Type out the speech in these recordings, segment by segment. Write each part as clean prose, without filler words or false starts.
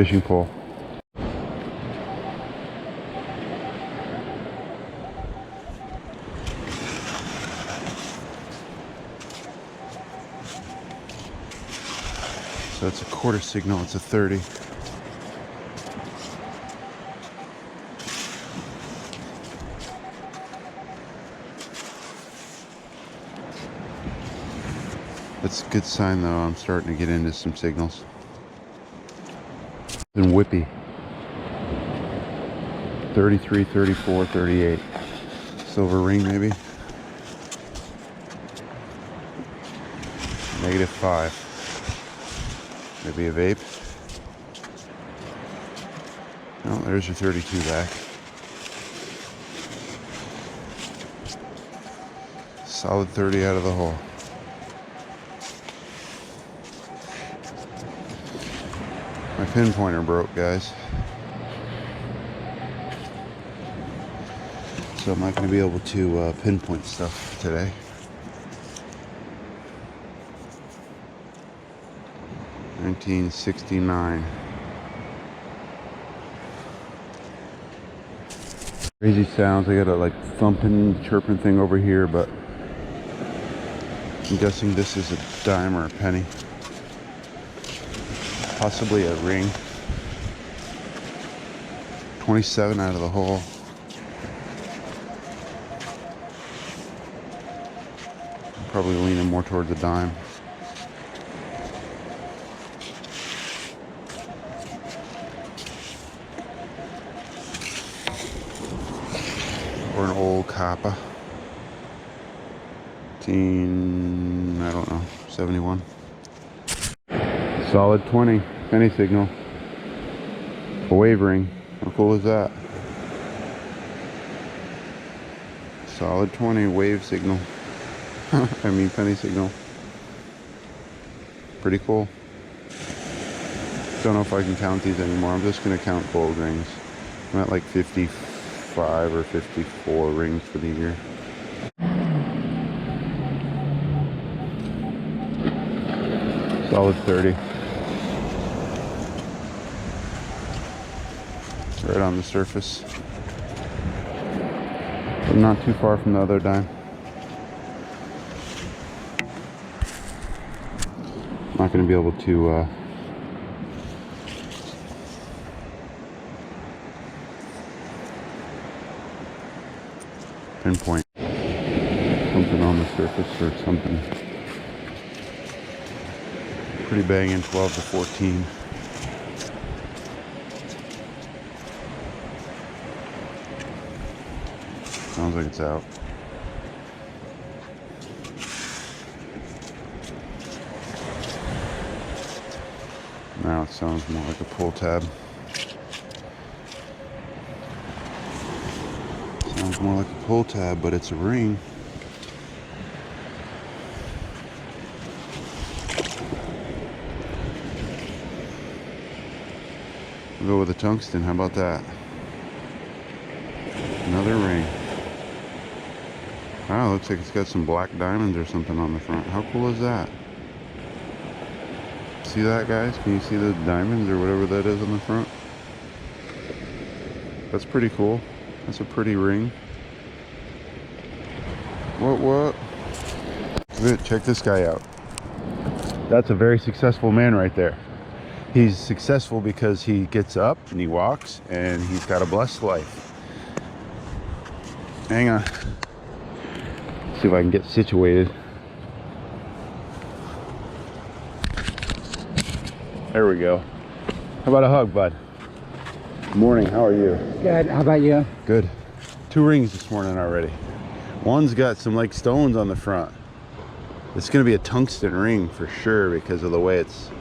fishing pole. So it's a quarter signal, it's a 30. That's a good sign though, I'm starting to get into some signals. And whippy. 33, 34, 38. Silver ring maybe. -5. Maybe a vape. Oh, there's your 32 back. Solid 30 out of the hole. My pinpointer broke, guys. So I'm not going to be able to pinpoint stuff today. $19.69. Crazy sounds. I got a like thumping, chirping thing over here, but I'm guessing this is a dime or a penny. Possibly a ring. 27 out of the hole. Probably leaning more towards the dime. Or an old copper. I don't know, 71. Solid 20, penny signal. A wave ring. How cool is that? Solid 20, wave signal. I mean penny signal. Pretty cool. Don't know if I can count these anymore. I'm just gonna count gold rings. I'm at like 55 or 54 rings for the year. Solid 30. Right on the surface. But not too far from the other dime. Not going to be able to pinpoint something on the surface or something. Pretty banging, 12 to 14. Sounds like it's out. Now it sounds more like a pull tab. Sounds more like a pull tab, but it's a ring. We'll go with a tungsten, how about that? Another ring. Wow, looks like it's got some black diamonds or something on the front. How cool is that? See that, guys? Can you see the diamonds or whatever that is on the front? That's pretty cool. That's a pretty ring. What? Check this guy out. That's a very successful man right there. He's successful because he gets up and he walks and he's got a blessed life. Hang on. See if I can get situated. There we go. How about a hug, bud? Good morning, how are you? Good, how about you? Good. 2 rings this morning already. One's got some like stones on the front. It's gonna be a tungsten ring for sure because of the way it's...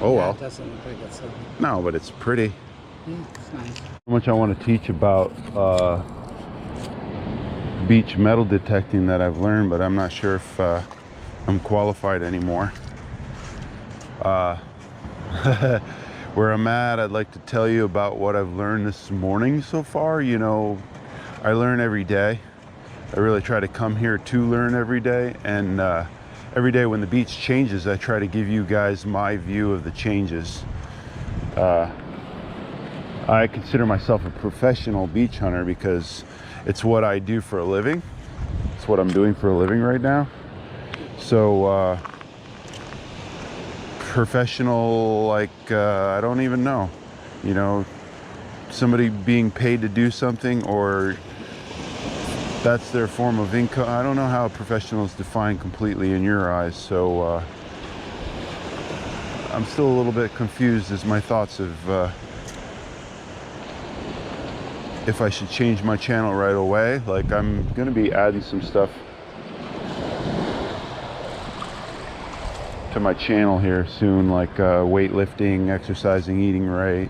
Oh well. It doesn't look like it's a... No, but it's pretty. Yeah, it's nice. How much I want to teach about beach metal detecting that I've learned, but I'm not sure if I'm qualified anymore. Where I'm at, I'd like to tell you about what I've learned this morning so far. You know, I learn every day. I really try to come here to learn every day, and every day when the beach changes, I try to give you guys my view of the changes. I consider myself a professional beach hunter because it's what I do for a living. It's what I'm doing for a living right now. So professional, like I don't even know, you know, somebody being paid to do something, or that's their form of income. I don't know how a professional is defined completely in your eyes. So I'm still a little bit confused as my thoughts of if I should change my channel right away. Like, I'm gonna be adding some stuff to my channel here soon, like weightlifting, exercising, eating right,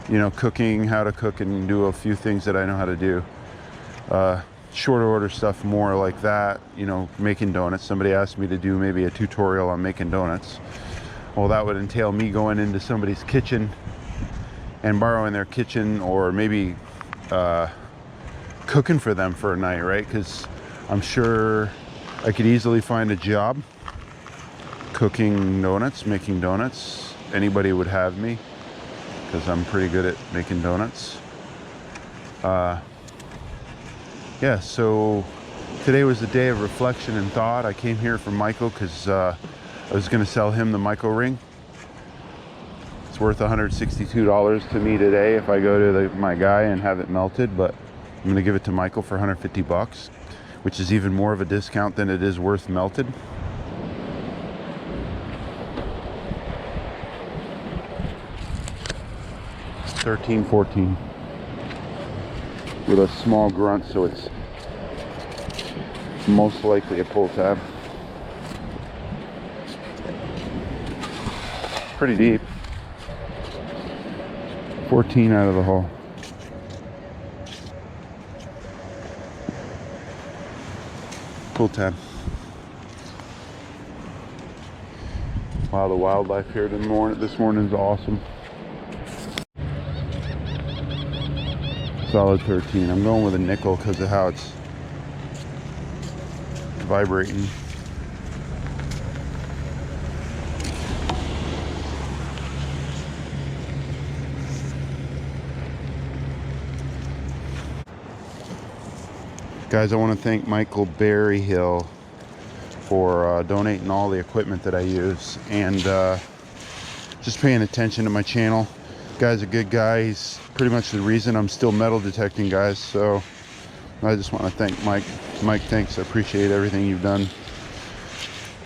you know, cooking, how to cook and do a few things that I know how to do. Short order stuff more like that, you know, making donuts. Somebody asked me to do maybe a tutorial on making donuts. Well, that would entail me going into somebody's kitchen and borrowing their kitchen, or maybe cooking for them for a night, right? Because I'm sure I could easily find a job cooking donuts, making donuts. Anybody would have me because I'm pretty good at making donuts. Yeah, so today was a day of reflection and thought. I came here for Michael because I was going to sell him the Michael ring. It's worth $162 to me today if I go to my guy and have it melted, but I'm going to give it to Michael for 150 bucks, which is even more of a discount than it is worth melted. $13.14 with a small grunt, so it's most likely a pull tab. Pretty deep. 14 out of the hole. Pull tab. Wow, the wildlife here this morning is awesome. Solid 13. I'm going with a nickel because of how it's vibrating. Guys, I want to thank Michael Berryhill for donating all the equipment that I use and just paying attention to my channel. Guy's a good guy. He's pretty much the reason I'm still metal detecting, guys. So I just want to thank Mike. Mike, thanks. I appreciate everything you've done.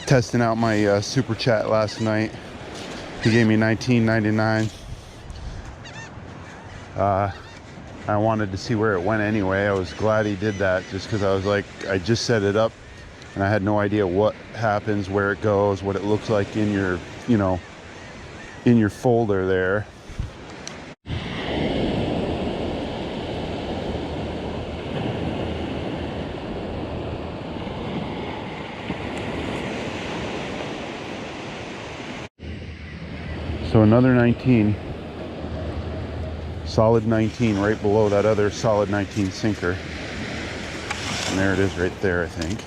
Testing out my super chat last night. He gave me $19.99. I wanted to see where it went anyway. I was glad he did that just because I was like, I just set it up and I had no idea what happens, where it goes, what it looks like in your, you know, in your folder there. So another 19. Solid 19 right below that other solid 19 sinker. And there it is right there, I think.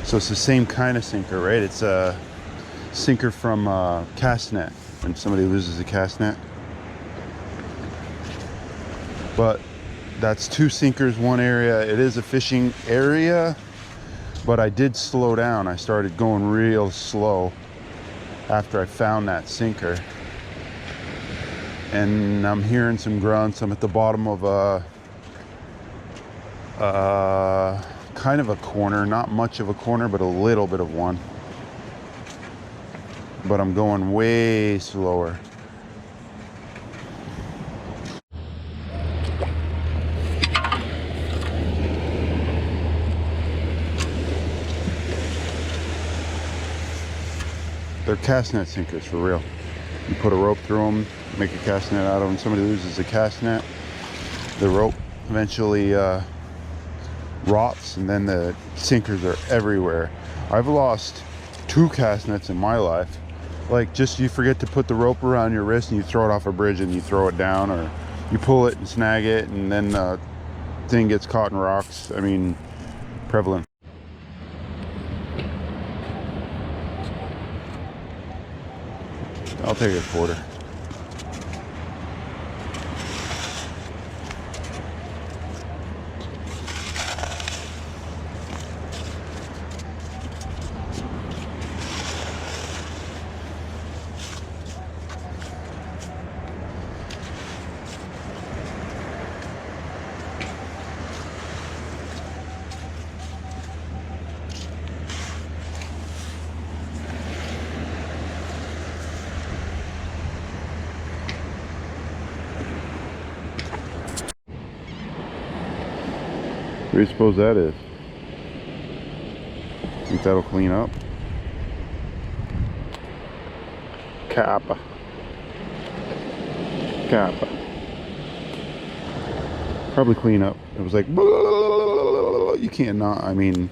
So it's the same kind of sinker, right? It's a sinker from cast net, when somebody loses a cast net. But that's two sinkers, one area. It is a fishing area, but I did slow down. I started going real slow after I found that sinker, and I'm hearing some grunts. I'm at the bottom of a kind of a corner, not much of a corner, but a little bit of one, but I'm going way slower. They're cast net sinkers for real. You put a rope through them, make a cast net out of them. Somebody loses a cast net, the rope eventually rots, and then the sinkers are everywhere. I've lost 2 cast nets in my life. Like, just you forget to put the rope around your wrist and you throw it off a bridge and you throw it down, or you pull it and snag it and then the thing gets caught in rocks. I mean, prevalent. I'll take a quarter. What do you suppose that is? Think that'll clean up? Kappa. Kappa. Probably clean up. It was like, you can't not, I mean,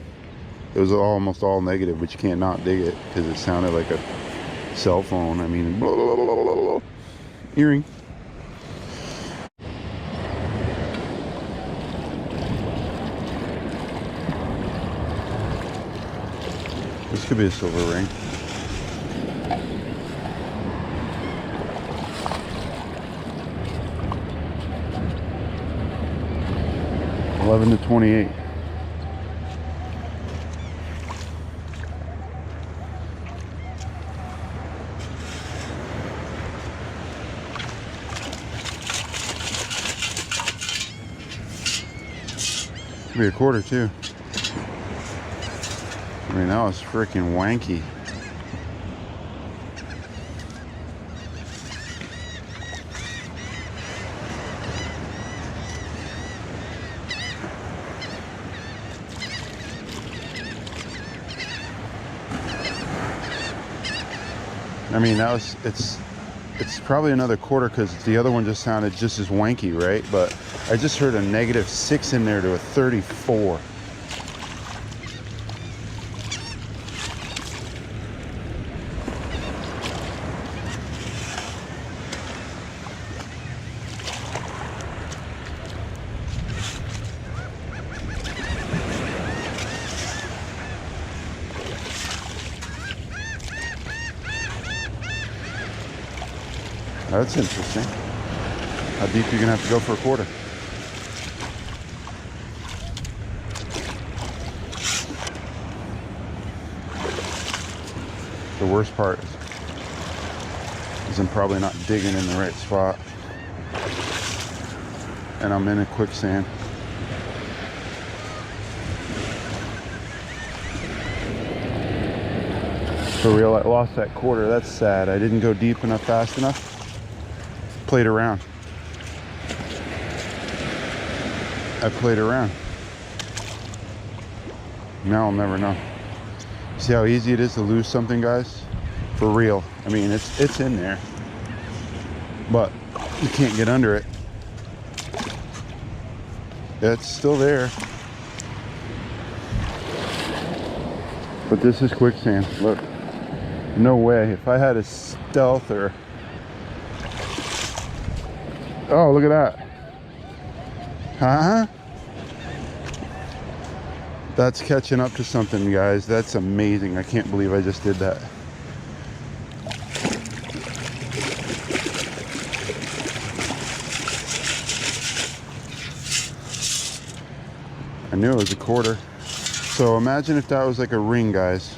it was almost all negative, but you can't not dig it because it sounded like a cell phone. I mean, earring. This could be a silver ring. $11 to $28. Could be a quarter too. I mean, that was freaking wanky. I mean, that was, it's probably another quarter because the other one just sounded just as wanky, right? But I just heard a -6 in there to a 34. That's interesting. How deep are you gonna have to go for a quarter? The worst part is I'm probably not digging in the right spot. And I'm in a quicksand. For real, I lost that quarter. That's sad. I didn't go deep enough, fast enough. Played around. I played around. Now I'll never know. See how easy it is to lose something, guys? For real. I mean, it's in there, but you can't get under it. It's still there. But this is quicksand. Look, no way. If I had a stealth or... Oh, look at that. Huh? That's catching up to something, guys. That's amazing. I can't believe I just did that. I knew it was a quarter. So imagine if that was like a ring, guys.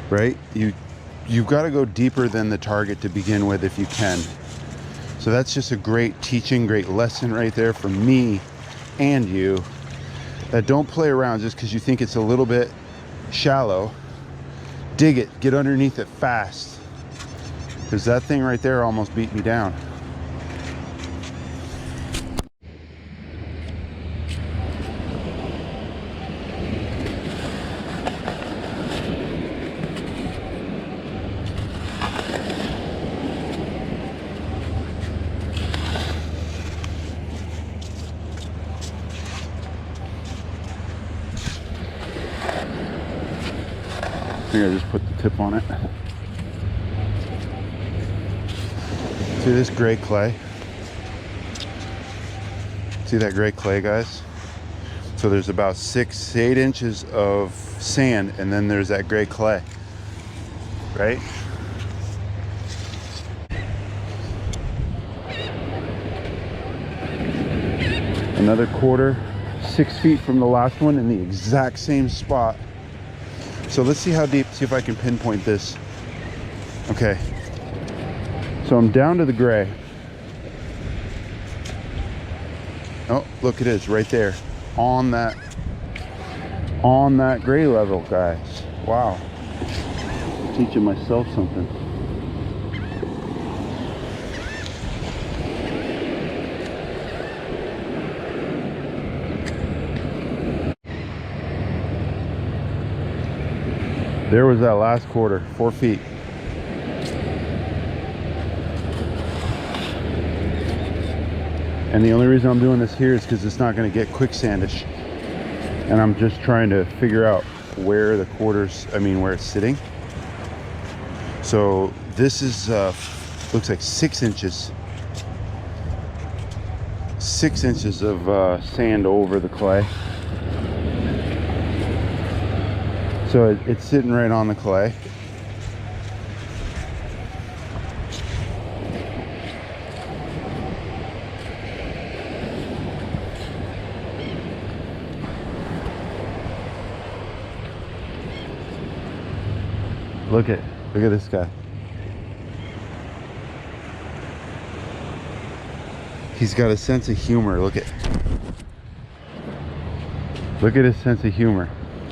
Right? You've got to go deeper than the target to begin with if you can. So that's just a great teaching, great lesson right there for me and you. That don't play around just because you think it's a little bit shallow. Dig it, get underneath it fast. Because that thing right there almost beat me down. I think I just put the tip on it. See this gray clay? See that gray clay, guys? So there's about 6 to 8 inches of sand, and then there's that gray clay, right? Another quarter, 6 feet from the last one in the exact same spot. So let's see how deep, see if I can pinpoint this. Okay. So I'm down to the gray. Oh, look, it is right there on that gray level, guys. Wow. Teaching myself something. There was that last quarter, 4 feet. And the only reason I'm doing this here is because it's not going to get quicksandish. And I'm just trying to figure out where the quarters, where it's sitting. So this is, looks like 6 inches. 6 inches of sand over the clay. So it's sitting right on the clay. Look at this guy. He's got a sense of humor. Look at his sense of humor.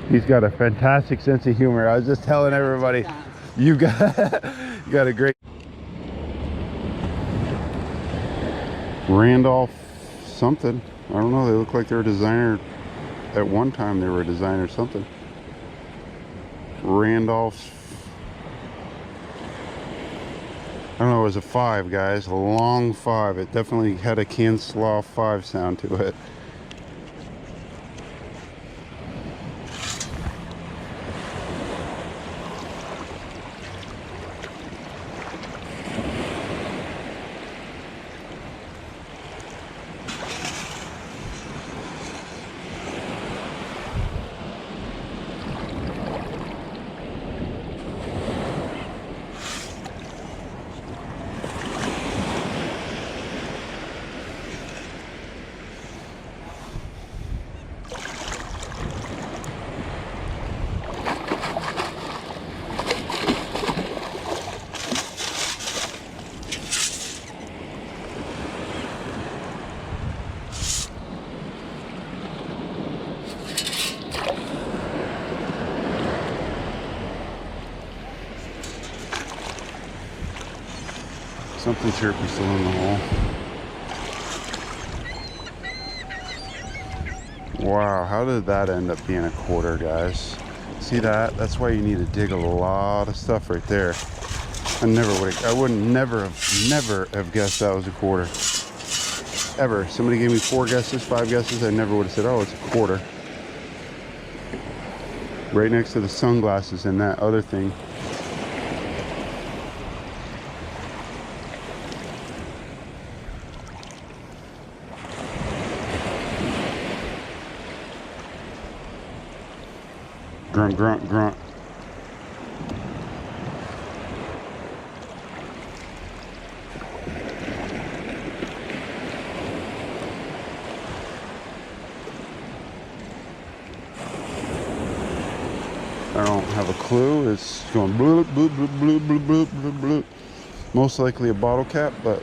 He's got a fantastic sense of humor. I was just telling everybody, you got a great Randolph something. I don't know. They look like they're a designer. At one time, they were a designer something. Randolph. I don't know. It was a 5, guys. A long 5. It definitely had a Canslaw 5 sound to it. Something chirpy still in the hole. Wow, how did that end up being a quarter, guys? See that? That's why you need to dig a lot of stuff right there. I would never have guessed that was a quarter. Ever. Somebody gave me 4 guesses, 5 guesses, I never would have said, oh, it's a quarter. Right next to the sunglasses and that other thing. Grunt, grunt, grunt. I don't have a clue. It's going bloop, bloop, bloop, bloop, bloop, bloop, bloop, bloop. Most likely a bottle cap, but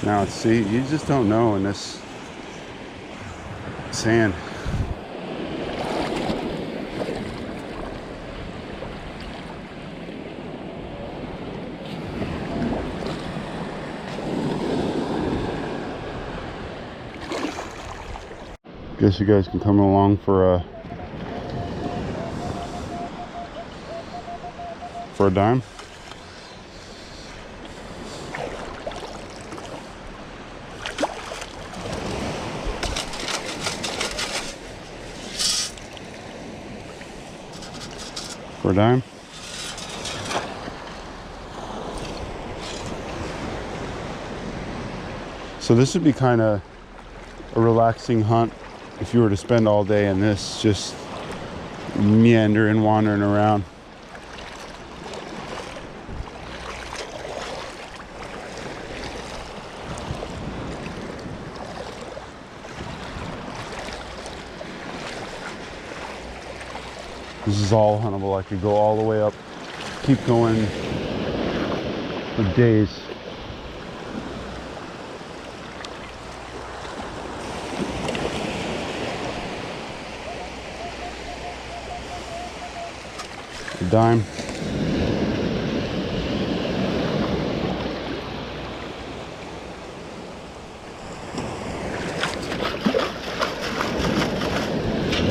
now see, you just don't know in this sand. Guess you guys can come along for a dime. For a dime. So this would be kind of a relaxing hunt if you were to spend all day in this, just meandering, wandering around. This is all huntable. I could go all the way up, keep going for days. A dime.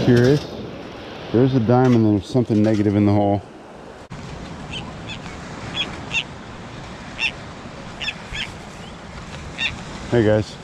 Curious. There's a dime and there's something negative in the hole. Hey guys.